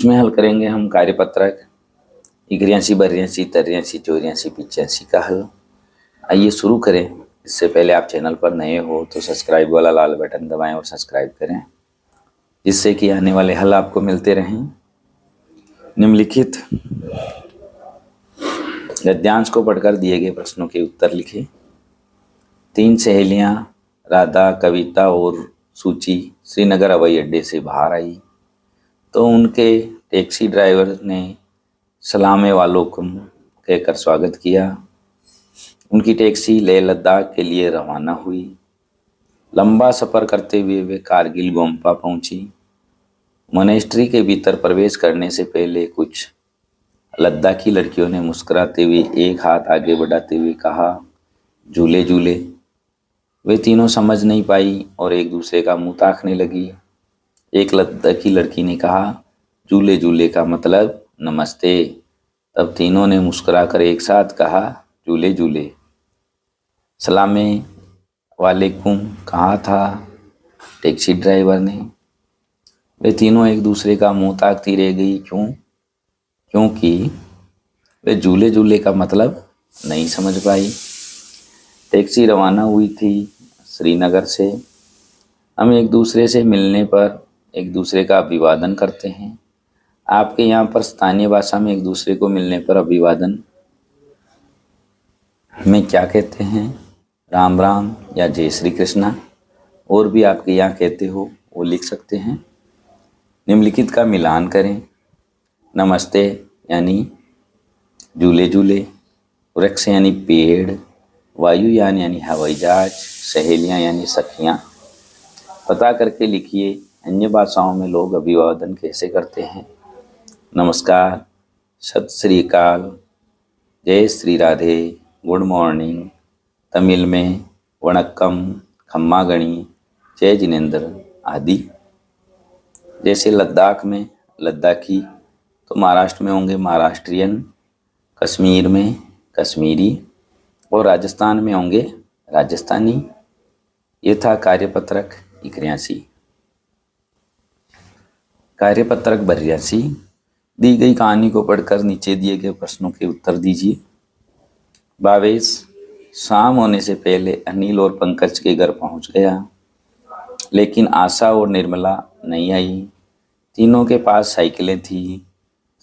इसमें हल करेंगे हम कार्यपत्रक 81, 82, 83, 84, 85 का हल। आइए शुरू करें। इससे पहले आप चैनल पर नए हो तो सब्सक्राइब वाला लाल बटन दबाएं और सब्सक्राइब करें, जिससे कि आने वाले हल आपको मिलते रहें। निम्नलिखित गद्यांश को पढ़कर दिए गए प्रश्नों के उत्तर लिखें। 3 सहेलियां राधा, कविता और सूची श्रीनगर हवाई अड्डे से बाहर आई तो उनके टैक्सी ड्राइवर ने सलामे वालों को कहकर स्वागत किया। उनकी टैक्सी लेह लद्दाख के लिए रवाना हुई। लंबा सफ़र करते हुए वे कारगिल गोम्पा पहुंची। मोनेस्ट्री के भीतर प्रवेश करने से पहले कुछ लद्दाखी लड़कियों ने मुस्कुराते हुए एक हाथ आगे बढ़ाते हुए कहा, झूले झूले। वे तीनों समझ नहीं पाई और एक दूसरे का मुंह ताकने लगी। एक लद्दाखी लड़की ने कहा, झूले झूले का मतलब नमस्ते। तब तीनों ने मुस्कुराकर एक साथ कहा, झूले झूले। सलामे वालेकुम कहा था टैक्सी ड्राइवर ने। वे तीनों एक दूसरे का मुंह ताकती रह गई। क्योंकि वे झूले झूले का मतलब नहीं समझ पाई। टैक्सी रवाना हुई थी श्रीनगर से। हम एक दूसरे से मिलने पर एक दूसरे का अभिवादन करते हैं। आपके यहाँ पर स्थानीय भाषा में एक दूसरे को मिलने पर अभिवादन में क्या कहते हैं? राम राम या जय श्री कृष्णा। और भी आपके यहाँ कहते हो वो लिख सकते हैं। निम्नलिखित का मिलान करें। नमस्ते यानी झूले झूले, वृक्ष यानी पेड़, वायुयान यानी हवाई जहाज, सहेलियाँ यानी सखियाँ। पता करके लिखिए अन्य भाषाओं में लोग अभिवादन कैसे करते हैं। नमस्कार, सत श्री अकाल, जय श्री राधे, गुड मॉर्निंग। तमिल में वणक्कम, खम्मा गणी, जय जिनेंद्र आदि। जैसे लद्दाख में लद्दाखी, तो महाराष्ट्र में होंगे महाराष्ट्रियन, कश्मीर में कश्मीरी और राजस्थान में होंगे राजस्थानी। ये था कार्यपत्रक 81। कार्यपत्रक 82। दी गई कहानी को पढ़कर नीचे दिए गए प्रश्नों के उत्तर दीजिए। भावेश शाम होने से पहले अनिल और पंकज के घर पहुंच गया, लेकिन आशा और निर्मला नहीं आई। तीनों के पास साइकिलें थी।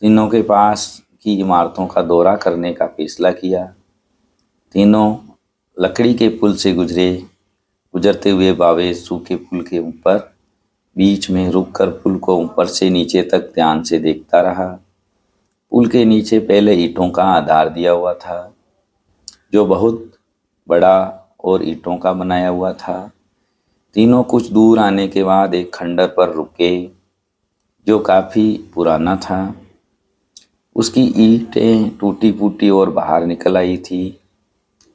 तीनों के पास की इमारतों का दौरा करने का फैसला किया। तीनों लकड़ी के पुल से गुजरते हुए भावेश सूखे पुल के ऊपर बीच में रुककर पुल को ऊपर से नीचे तक ध्यान से देखता रहा। पुल के नीचे पहले ईंटों का आधार दिया हुआ था, जो बहुत बड़ा और ईंटों का बनाया हुआ था। तीनों कुछ दूर आने के बाद एक खंडर पर रुके, जो काफ़ी पुराना था। उसकी ईंटें टूटी फूटी और बाहर निकल आई थी।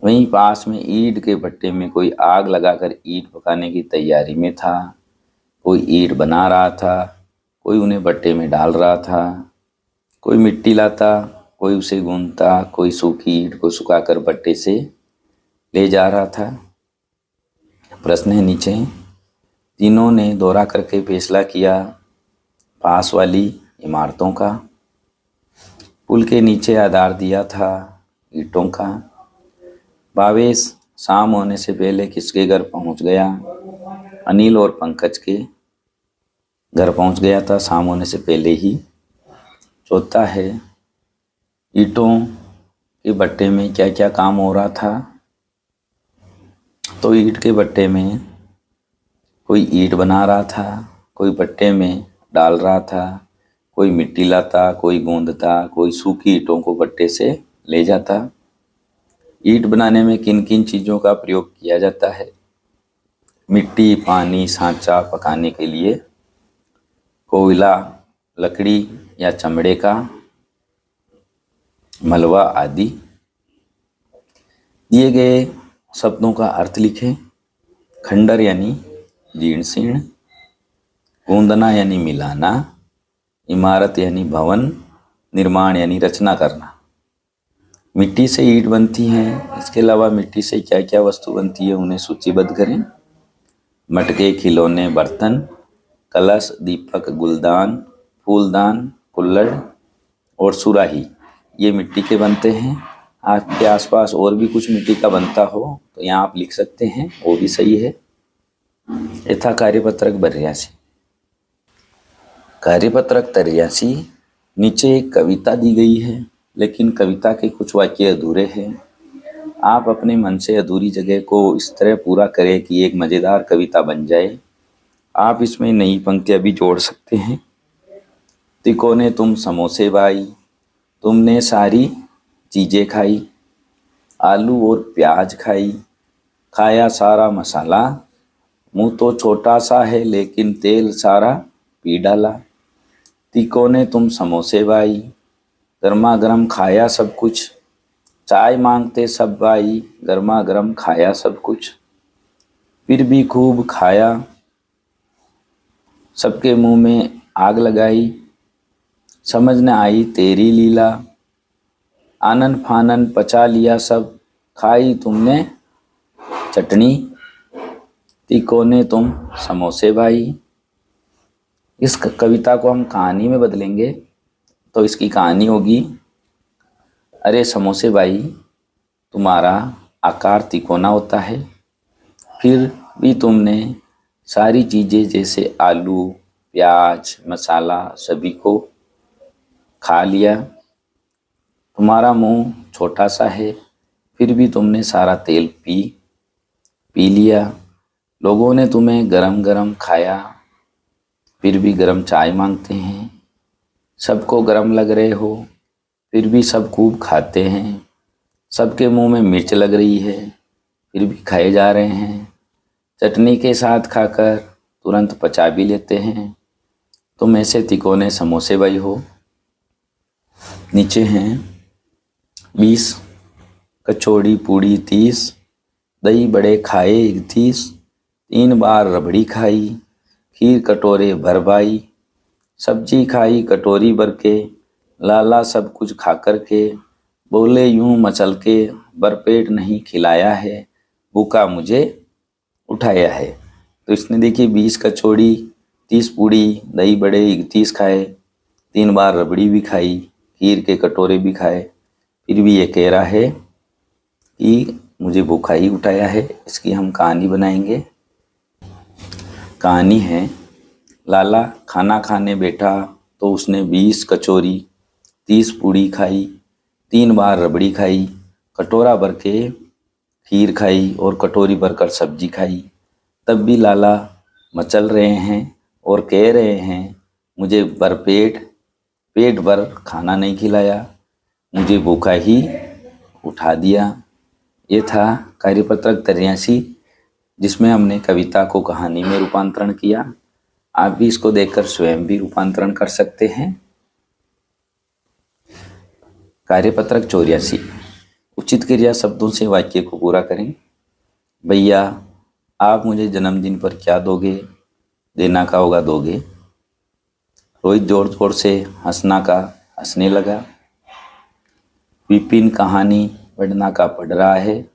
वहीं पास में ईंट के भट्टे में कोई आग लगाकर ईंट पकाने की तैयारी में था। कोई ईंट बना रहा था, कोई उन्हें भट्टे में डाल रहा था। कोई मिट्टी लाता, कोई उसे गूंथता, कोई सूखी ईंट को सुखाकर भट्टे से ले जा रहा था। प्रश्न है नीचे। तीनों ने दौरा करके फैसला किया पास वाली इमारतों का। पुल के नीचे आधार दिया था ईंटों का। भावेश शाम होने से पहले किसके घर पहुंच गया? अनिल और पंकज के घर पहुंच गया था शाम होने से पहले ही। चौथा है, ईंटों के भट्टे में क्या क्या काम हो रहा था? तो ईंट के भट्टे में कोई ईंट बना रहा था, कोई भट्टे में डाल रहा था, कोई मिट्टी लाता, कोई गूंदता, कोई सूखी ईंटों को भट्टे से ले जाता। ईंट बनाने में किन किन चीज़ों का प्रयोग किया जाता है? मिट्टी, पानी, सांचा, पकाने के लिए कोयला, लकड़ी या चमड़े का मलबा आदि। दिए गए शब्दों का अर्थ लिखें। खंडर यानी जीर्ण शीर्ण, गूंदना यानी मिलाना, इमारत यानी भवन, निर्माण यानी रचना करना। मिट्टी से ईंट बनती हैं। इसके अलावा मिट्टी से क्या क्या वस्तु बनती है उन्हें सूचीबद्ध करें। मटके, खिलौने, बर्तन, कलश, दीपक, गुलदान, फूलदान, कुल्हड़ और सुराही ये मिट्टी के बनते हैं। आपके आसपास और भी कुछ मिट्टी का बनता हो तो यहाँ आप लिख सकते हैं, वो भी सही है। यथा कार्यपत्रक 82। कार्यपत्रक 83 नीचे एक कविता दी गई है, लेकिन कविता के कुछ वाक्य अधूरे हैं। आप अपने मन से अधूरी जगह को इस तरह पूरा करें कि एक मज़ेदार कविता बन जाए। आप इसमें नई पंक्तियाँ भी जोड़ सकते हैं। तिकोने तुम समोसे भाई, तुमने सारी चीज़ें खाई, आलू और प्याज खाई, खाया सारा मसाला, मुँह तो छोटा सा है लेकिन तेल सारा पी डाला। तिकोने तुम समोसे भाई, गर्मा गर्म खाया सब कुछ, चाय मांगते सब भाई, गर्मा गर्म खाया सब कुछ, फिर भी खूब खाया, सबके मुंह में आग लगाई, समझ न आई तेरी लीला, आनन फानन पचा लिया सब, खाई तुमने चटनी, तिकोने तुम समोसे भाई। इस कविता को हम कहानी में बदलेंगे तो इसकी कहानी होगी, अरे समोसे भाई तुम्हारा आकार तिकोना होता है, फिर भी तुमने सारी चीज़ें जैसे आलू प्याज मसाला सभी को खा लिया। तुम्हारा मुंह छोटा सा है, फिर भी तुमने सारा तेल पी लिया। लोगों ने तुम्हें गरम गरम खाया, फिर भी गरम चाय मांगते हैं। सबको गरम लग रहे हो, फिर भी सब खूब खाते हैं। सबके मुंह में मिर्च लग रही है, फिर भी खाए जा रहे हैं। चटनी के साथ खाकर तुरंत पचा भी लेते हैं। तुम ऐसे तिकोने समोसे भाई हो। नीचे हैं 20, कचौड़ी पूड़ी 30, दही बड़े खाए 31, 3 बार रबड़ी खाई, खीर कटोरे भर भाई, सब्जी खाई कटोरी भर के, लाला सब कुछ खा कर के, बोले यूं मचल के, भरपेट नहीं खिलाया है, भूखा मुझे उठाया है। तो इसने देखिए 20 कचौड़ी 30 पूड़ी दही बड़े 31 खाए, 3 बार रबड़ी भी खाई, खीर के कटोरे भी खाए, फिर भी ये कह रहा है कि मुझे भूखा ही उठाया है। इसकी हम कहानी बनाएंगे। कहानी है, लाला खाना खाने बैठा तो उसने 20 कचौरी 30 पूड़ी खाई, 3 बार रबड़ी खाई, कटोरा भर के खीर खाई और कटोरी भरकर सब्जी खाई। तब भी लाला मचल रहे हैं और कह रहे हैं मुझे पेट भर खाना नहीं खिलाया, मुझे भूखा ही उठा दिया। ये था कार्यपत्रक 83, जिसमें हमने कविता को कहानी में रूपांतरण किया। आप भी इसको देखकर स्वयं भी रूपांतरण कर सकते हैं। कार्यपत्रक 84, उचित क्रिया शब्दों से वाक्य को पूरा करें। भैया आप मुझे जन्मदिन पर क्या दोगे? देना का होगा दोगे। रोहित जोर जोर से हंसना का हंसने लगा। विपिन कहानी पढ़ना का पढ़ रहा है।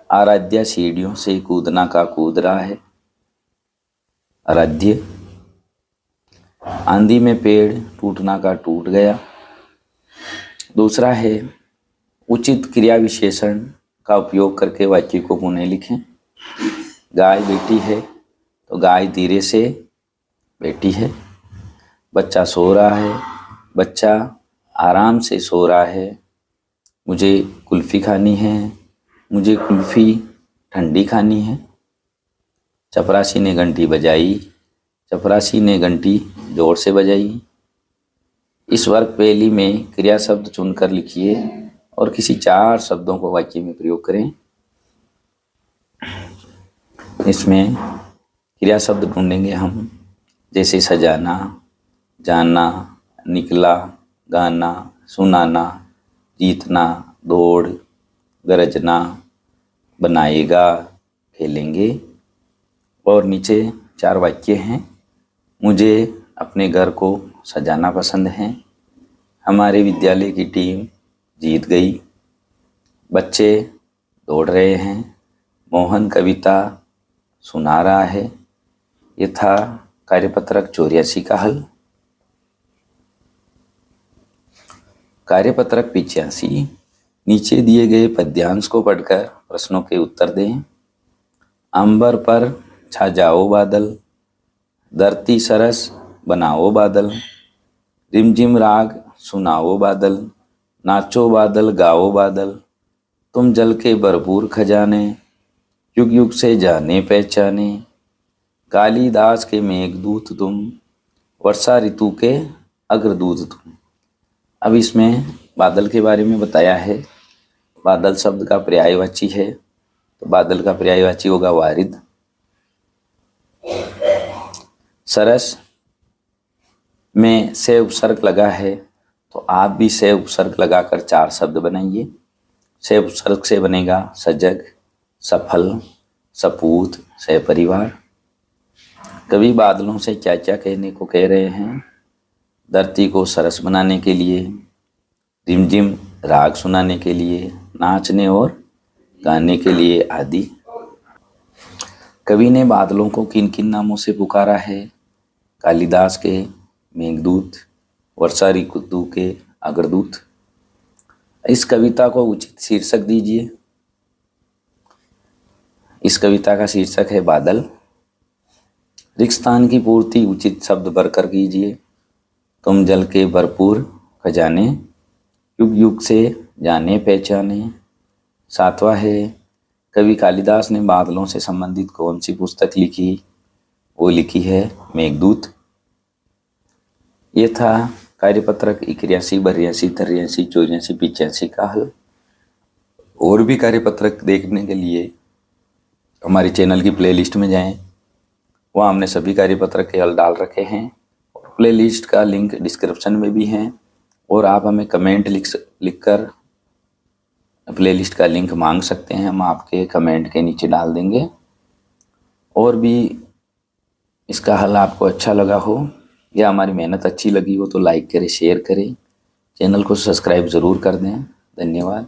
आराध्या सीढ़ियों से कूदना का कूद रहा है। आराध्य आंधी में पेड़ टूटना का टूट गया। दूसरा है, उचित क्रिया विशेषण का उपयोग करके वाक्य को पुनः लिखें। गाय बैठी है तो गाय धीरे से बैठी है। बच्चा सो रहा है, बच्चा आराम से सो रहा है। मुझे कुल्फ़ी खानी है, मुझे कुल्फ़ी ठंडी खानी है। चपरासी ने घंटी बजाई, चपरासी ने घंटी जोर से बजाई। इस वर्ग पहेली में क्रिया शब्द चुनकर लिखिए और किसी 4 शब्दों को वाक्य में प्रयोग करें। इसमें क्रिया शब्द ढूंढेंगे हम, जैसे सजाना, जाना, निकला, गाना, सुनाना, जीतना, दौड़, गरजना, बनाएगा, खेलेंगे। और नीचे 4 वाक्य हैं। मुझे अपने घर को सजाना पसंद है। हमारे विद्यालय की टीम जीत गई। बच्चे दौड़ रहे हैं। मोहन कविता सुना रहा है। ये था कार्यपत्रक 84 का हल। कार्यपत्रक 85 नीचे दिए गए पद्यांश को पढ़कर प्रश्नों के उत्तर दें। अंबर पर छा जाओ बादल, धरती सरस बनाओ बादल, रिमझिम राग सुनाओ बादल, नाचो बादल गाओ बादल, तुम जल के भरपूर खजाने, युग युग से जाने पहचाने, कालिदास के मेघदूत तुम, वर्षा ऋतु के अग्रदूत तुम। अब इसमें बादल के बारे में बताया है। बादल शब्द का पर्यायवाची है, तो बादल का पर्यायवाची होगा वारिद। सरस में से उपसर्ग लगा है, तो आप भी से उपसर्ग लगाकर 4 शब्द बनाइए। से उपसर्ग से बनेगा सजग, सफल, सपूत, सहपरिवार। कवि बादलों से क्या क्या कहने को कह रहे हैं? धरती को सरस बनाने के लिए, रिमझिम राग सुनाने के लिए, नाचने और गाने के लिए आदि। कवि ने बादलों को किन किन नामों से पुकारा है? कालिदास के मेघदूत, वर्षा ऋतु के अग्रदूत। इस कविता को उचित शीर्षक दीजिए। इस कविता का शीर्षक है बादल। रिक्तस्थान की पूर्ति उचित शब्द भरकर कीजिए। तुम जल के भरपूर खजाने, युग युग से जाने पहचाने। 7वां है, कवि कालिदास ने बादलों से संबंधित कौन सी पुस्तक लिखी? वो लिखी है मेघदूत। ये था कार्यपत्रक 81, 82, 83, 84, 85 का हल। और भी कार्यपत्रक देखने के लिए हमारे चैनल की प्लेलिस्ट में जाएं, वहाँ हमने सभी कार्यपत्रक के हल डाल रखे हैं। और प्लेलिस्ट का लिंक डिस्क्रिप्शन में भी है, और आप हमें कमेंट लिखकर प्लेलिस्ट का लिंक मांग सकते हैं, हम आपके कमेंट के नीचे डाल देंगे। और भी इसका हल आपको अच्छा लगा हो या हमारी मेहनत अच्छी लगी हो तो लाइक करें, शेयर करें, चैनल को सब्सक्राइब ज़रूर कर दें। धन्यवाद।